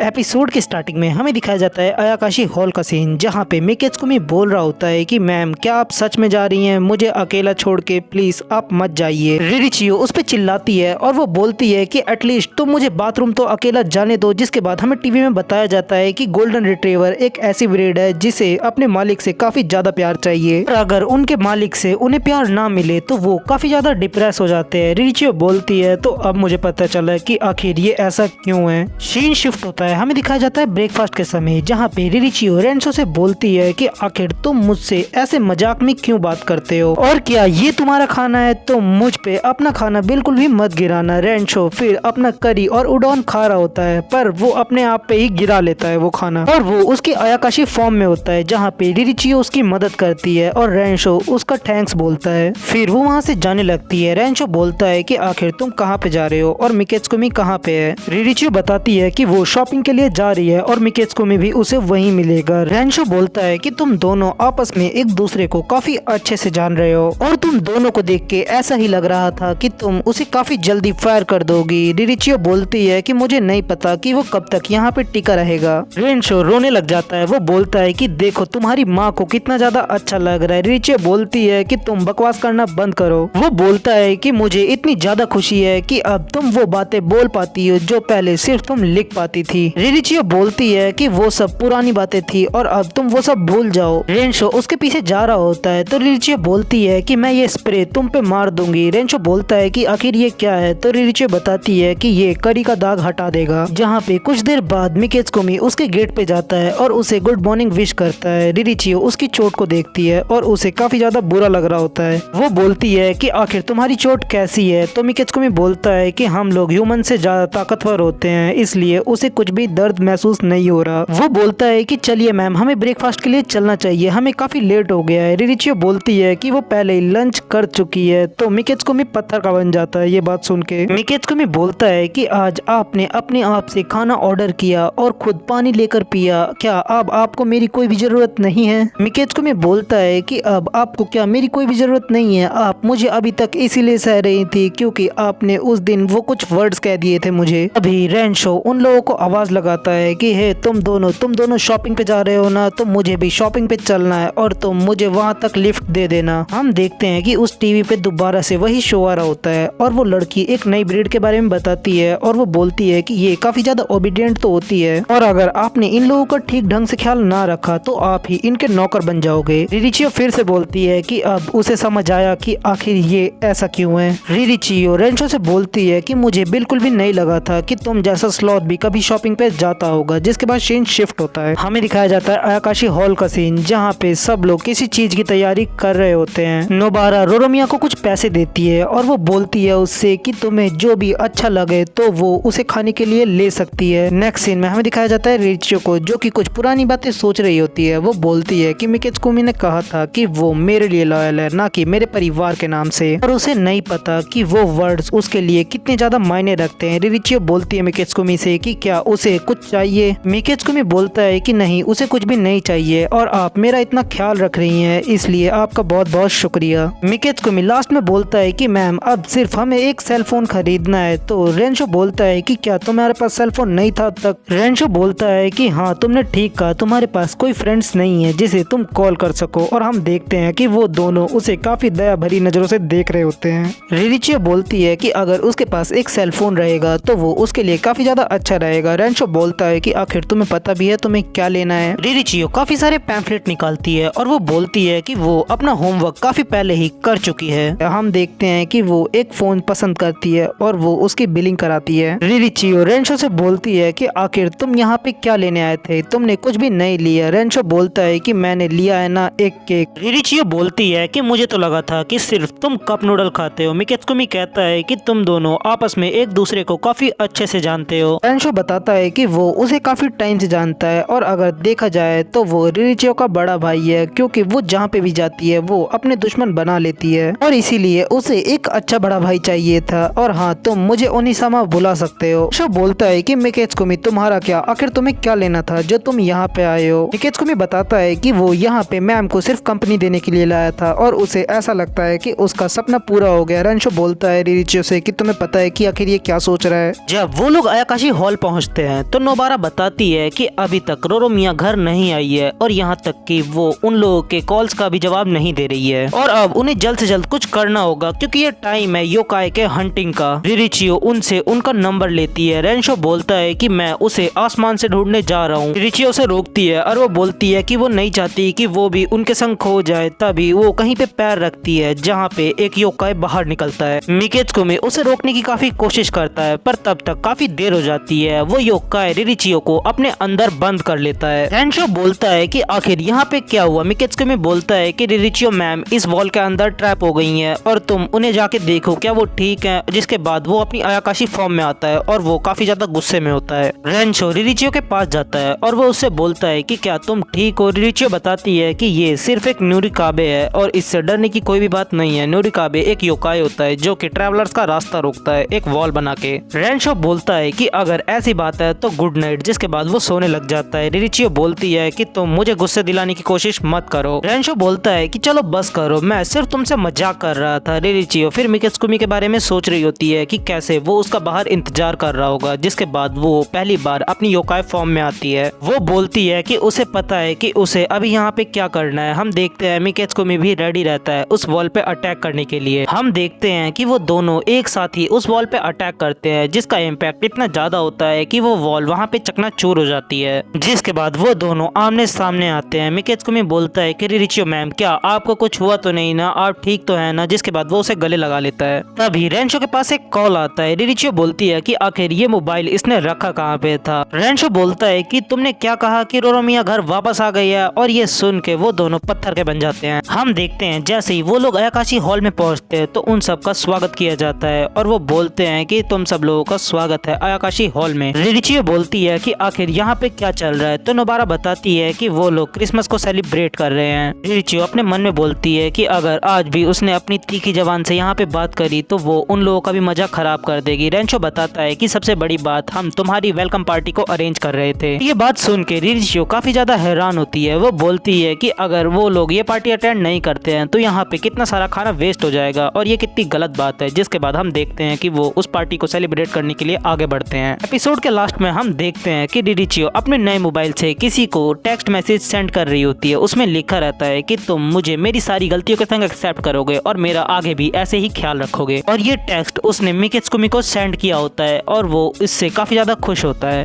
Episode के starting में हमें दिखाया जाता है आयाकाशी हॉल का सीन, जहाँ पे मिकेत्सुमी बोल रहा होता है कि मैम क्या आप सच में जा रही हैं, मुझे अकेला छोड़ के प्लीज आप मत जाइए। रिरिचियो उस पे चिल्लाती है और वो बोलती है कि एटलीस्ट तुम मुझे बाथरूम तो अकेला जाने दो। जिसके बाद हमें टीवी में बताया जाता है कि गोल्डन रिट्रीवर एक ऐसी ब्रीड है जिसे अपने मालिक से काफी ज्यादा प्यार चाहिए और अगर उनके मालिक से उन्हें प्यार ना मिले तो वो काफी ज्यादा डिप्रेस हो जाते हैं। रिरिचियो बोलती है तो अब मुझे पता चला कि आखिर ये ऐसा क्यों है। सीन शिफ्ट होता है, हमें दिखाया जाता है ब्रेकफास्ट के समय, जहाँ पे रिरिचियो रेंसो से बोलती है कि आखिर तुम मुझसे ऐसे मजाक में क्यों बात करते हो और क्या ये तुम्हारा खाना है तो मुझ पे अपना खाना बिल्कुल भी मत गिराना। रेंसो फिर अपना करी और उडोन खा रहा होता है पर वो अपने आप पे ही गिरा लेता है वो खाना और वो उसकी आयाकाशी फॉर्म में होता है, जहाँ पे रिरिचियो उसकी मदद करती है और रेंसो उसका थैंक्स बोलता है। फिर वो वहाँ से जाने लगती है। रेंसो बोलता है कि आखिर तुम कहाँ पे जा रहे हो और मिकेत्सुमी कहाँ पे है। रिरिचियो बताती है कि वो शॉपिंग के लिए जा रही है और मिकेत्सुमी भी उसे वहीं मिलेगा। रेंसो बोलता है कि तुम दोनों आपस में एक दूसरे को काफी अच्छे से जान रहे हो और तुम दोनों को देख के ऐसा ही लग रहा था कि तुम उसे काफी जल्दी फायर कर दोगी। रिरिचियो बोलती है कि मुझे नहीं पता कि वो कब तक यहाँ पे टिका रहेगा। रेंसो रोने लग जाता है, वो बोलता है कि देखो तुम्हारी माँ को कितना ज्यादा अच्छा लग रहा है। रिरिचियो बोलती है कि तुम बकवास करना बंद करो। वो बोलता है कि मुझे इतनी ज्यादा खुशी है कि अब तुम वो बातें बोल पाती हो जो पहले सिर्फ तुम लिख पाती थी। रिरिचियो बोलती है कि वो सब पुरानी बातें थी और अब तुम वो सब भूल जाओ। रेंसो उसके पीछे जा रहा होता है तो रिरिचियो बोलती है कि मैं ये स्प्रे तुम पे मार दूंगी। रेंसो बोलता है कि आखिर ये क्या है तो रिरिचियो बताती है कि ये करी का दाग हटा देगा। जहाँ पे कुछ देर बाद मिकेत्सुमी उसके गेट पे जाता है और उसे गुड मॉर्निंग विश करता है। रिरिचियो उसकी चोट को देखती है और उसे काफी ज्यादा बुरा लग रहा होता है। वो बोलती है कि आखिर तुम्हारी चोट कैसी है तो मिकेत्सुमी बोलता है कि हम लोग ह्यूमन से ज्यादा ताकतवर होते हैं इसलिए उसे कुछ भी दर्द महसूस नहीं हो रहा। वो बोलता है कि चलिए मैम हमें ब्रेकफास्ट के लिए चलना चाहिए, हमें काफी लेट हो गया है। रिरिचियो बोलती है कि वो पहले ही लंच कर चुकी है तो मिकेत्सुमी पत्थर का बन जाता है ये बात सुन के। मिकेत्सुमी बोलता है कि आज आपने अपने आप से खाना ऑर्डर किया और खुद पानी लेकर पिया, क्या अब आपको मेरी कोई भी जरूरत नहीं है। मिकेत्सुमी बोलता है कि अब आपको क्या मेरी कोई भी जरूरत नहीं है, आप मुझे अभी तक इसीलिए सह रही थी क्योंकि आपने उस दिन वो कुछ वर्ड्स कह दिए थे मुझे। अभी रेंसो उन लोगों को आवाज लगाता है कि हे तुम दोनों शॉपिंग पे जा रहे हो ना, तो मुझे भी शॉपिंग पे चलना है और तुम मुझे वहाँ तक लिफ्ट दे देना। हम देखते हैं कि उस टीवी पे दोबारा से वही शो आ रहा होता है और वो लड़की एक नई ब्रीड के बारे में बताती है और वो बोलती है कि ये काफी ज्यादा ओबीडियंट तो होती है और अगर आपने इन लोगों का ठीक ढंग से ख्याल ना रखा तो आप ही इनके नौकर बन जाओगे। रिरिचियो फिर से बोलती है कि अब उसे समझ आया कि आखिर ये ऐसा क्यों है। रिरिचियो रेंसो से बोलती है कि मुझे बिल्कुल भी नहीं लगा था कि तुम जैसा स्लॉथ भी कभी शॉपिंग पे जाता होगा। जिसके बाद सीन शिफ्ट होता है, हमें दिखाया जाता है आयाकाशी हॉल का सीन, जहाँ पे सब लोग किसी चीज की तैयारी कर रहे होते हैं। नोबारा रोरोमिया को कुछ पैसे देती है और वो बोलती है उससे कि तुम्हें जो भी अच्छा लगे तो वो उसे खाने के लिए ले सकती है। नेक्स्ट सीन में हमें दिखाया जाता है रिरिचियो को, जो कि कुछ पुरानी बातें सोच रही होती है। वो बोलती है कि मिकेत्सुमी ने कहा था कि वो मेरे लिए लॉयल है ना कि मेरे परिवार के नाम से, और उसे नहीं पता कि वो वर्ड्स उसके लिए कितने ज्यादा मायने रखते हैं। रिरिचियो बोलती है मिकेत्सुमी से कि क्या उसे कुछ चाहिए। मिकेत्सुमी बोलता है कि नहीं उसे कुछ भी नहीं चाहिए और आप मेरा इतना ख्याल रख रही हैं इसलिए आपका बहुत बहुत शुक्रिया। मिकेत्सुमी लास्ट में बोलता है कि मैम अब सिर्फ हमें एक सेल फोन खरीदना है। तो रेंसो बोलता है कि क्या तुम्हारे पास सेल फोन नहीं था तक। रेंसो बोलता है कि हाँ तुमने ठीक कहा, तुम्हारे पास कोई फ्रेंड्स नहीं है जिसे तुम कॉल कर सको। और हम देखते हैं कि वो दोनों उसे काफी दया भरी नजरों से देख रहे होते हैं। रिरिचियो बोलती है कि अगर उसके पास एक सेल फोन रहेगा तो वो उसके लिए काफी ज्यादा अच्छा रहेगा। रेंसो बोलता है कि आखिर तुम्हें पता भी है तुम्हें क्या लेना है। रिरिचियो काफी सारे पैम्फलेट निकालती है और वो बोलती है कि वो अपना होमवर्क काफी पहले ही कर चुकी है। हम देखते हैं कि वो एक फोन पसंद करती है और वो उसकी बिलिंग कराती है। रिरिचियो रेंसो से बोलती है कि आखिर तुम यहाँ पे क्या लेने आए थे, तुमने कुछ भी नहीं लिया। रेंसो बोलता है कि मैंने लिया है ना एक केक। रिरिचियो बोलती है कि मुझे तो लगा था कि सिर्फ तुम कप नूडल खाते हो। मिकेत्सुमी कहता है कि तुम दोनों आपस में एक दूसरे को काफी अच्छे से जानते हो। रेंसो बताता है कि वो उसे काफी टाइम से जानता है और अगर देखा जाए तो वो रिरिचियो का बड़ा भाई है क्योंकि वो जहाँ पे भी जाती है वो अपने दुश्मन बना लेती है और इसीलिए उसे एक अच्छा बड़ा भाई चाहिए था। और हाँ तुम मुझे ओनिसामा बुला सकते हो। शो बोलता है कि मिकेत्सुमी तुम्हारा क्या, आखिर तुम्हें क्या लेना था जो तुम यहाँ पे आए हो। मिकेत्सुमी बताता है कि वो यहाँ पे मैम को सिर्फ कंपनी देने के लिए लाया था और उसे ऐसा लगता है कि उसका सपना पूरा हो गया। रेंसो बोलता है रिरिचियो से कि तुम्हें पता है कि आखिर ये क्या सोच रहा है। जब वो लोग आयाकाशी हॉल पहुँचते हैं तो नोबारा बताती है कि अभी तक रोरो मिया घर नहीं आई है और यहाँ तक कि वो उन लोगों के कॉल्स का भी जवाब नहीं दे रही है और अब उन्हें जल्द से जल्द कुछ करना होगा क्योंकि ये टाइम है योकाई के हंटिंग का। रिरिचियो उनसे उनका नंबर लेती है। रेंशो बोलता है कि मैं उसे आसमान से ढूंढने जा रहा हूँ। रिरिचियो उसे रोकती है और वो बोलती है कि वो नहीं चाहती कि वो भी उनके संग खो जाए। तभी वो कहीं पे पैर रखती है जहाँ पे एक योकाई बाहर निकलता है। मिकेत्सुमी उसे रोकने की काफी कोशिश करता है पर तब तक काफी देर हो जाती है। वो योकाई रिरिचियो को अपने अंदर बंद कर लेता है। रेंशो बोलता है कि आखिर यहाँ पे क्या हुआ। मिकेत्सुमी बोलता है कि रिरिचियो मैम इस वॉल के अंदर ट्रैप हो गई हैं और तुम उन्हें जाके देखो क्या वो ठीक है। जिसके बाद वो अपनी आयाकाशी फॉर्म में आता है और वो काफी ज्यादा गुस्से में होता है। रेंशो रिरिचियो के पास जाता है और वो उससे बोलता है कि क्या तुम ठीक हो। रिरिचियो बताती है कि ये सिर्फ एक न्यूरिकाबे है और इससे डरने की कोई भी बात नहीं है। न्यूरिकाबे एक योकाई होता है जो कि ट्रैवलर्स का रास्ता रोकता है एक वॉल बना के। रेंशो बोलता है कि अगर ऐसी बात है तो गुड नाइट। जिसके बाद वो सोने लग जाता है। रिरिचियो बोलती है कि तुम मुझे गुस्से दिलाने की कोशिश मत करो। रेंशो बोलता है कि चलो बस करो, मैं सिर्फ तुमसे मजाक कर रहा था। रिरिचियो फिर मिकेत्सुमी के बारे में सोच रही होती है कि कैसे वो उसका बाहर इंतजार कर रहा होगा। जिसके बाद वो पहली बार अपनी योकाई फॉर्म में आती है। वो बोलती है कि उसे पता है कि उसे अभी यहाँ पे क्या करना है। हम देखते हैं मिकेत्सुमी भी रेडी रहता है उस वॉल पे अटैक करने के लिए। हम देखते हैं कि वो दोनों एक साथ ही उस वॉल पे अटैक करते हैं जिसका इम्पैक्ट इतना ज्यादा होता है कि वो वॉल वहाँ पे चकनाचूर हो जाती है। जिसके बाद वो दोनों आमने सामने आते हैं। मिकेत्सुमी बोलता है कि रिरिचियो मैम क्या आपको कुछ हुआ तो नहीं ना, आप ठीक तो है ना। जिसके बाद वो उसे गले लगा लेता है। तभी रेंशो के पास एक कॉल आता है। रिरिचियो बोलती है कि आखिर ये मोबाइल इसने रखा कहाँ पे था। रेंशो बोलता है कि तुमने क्या कहा कि रोरो मिया घर वापस आ गई है और ये सुन के वो दोनों पत्थर के बन जाते हैं। हम देखते हैं जैसे ही वो लोग आयाकाशी हॉल में पहुंचते हैं तो उन सब का स्वागत किया जाता है और वो बोलते हैं कि तुम सब लोगों का स्वागत है आयाकाशी हॉल में। रिरिचियो बोलती है कि आखिर यहाँ पे क्या चल रहा है तो नोबारा बताती है कि वो लोग क्रिसमस को सेलिब्रेट कर रहे हैं। रिरिचियो अपने मन में बोलती है कि अगर आज भी उसने अपनी तीखी जबान से यहाँ पे बात करी तो वो उन लोगों का भी मजाक खराब कर देगी। रेंशो बताता है कि सबसे बड़ी बात हम तुम्हारी वेलकम पार्टी को अरेंज कर रहे थे। ये बात सुन के रिरिचियो काफी ज्यादा हैरान होती है। वो बोलती है कि अगर वो लोग ये पार्टी अटेंड नहीं करते हैं तो यहाँ पे कितना सारा खाना वेस्ट हो जाएगा और ये कितनी गलत बात है। जिसके बाद हम देखते हैं कि वो उस पार्टी को सेलिब्रेट करने के लिए आगे बढ़ते हैं। एपिसोड के लास्ट में हम देखते हैं कि रिरिचियो अपने नए मोबाइल से किसी को टेक्स्ट मैसेज सेंड कर रही होती है। उसमें लिखा रहता है कि तुम मुझे मेरी सारी गलतियों के संग एक्सेप्ट करोगे और मेरा आगे भी ऐसे ही ख्याल रखोगे। और ये टेक्स्ट उसने मिकेत्सुमी को सेंड किया होता है और वो इससे काफी ज्यादा खुश होता है।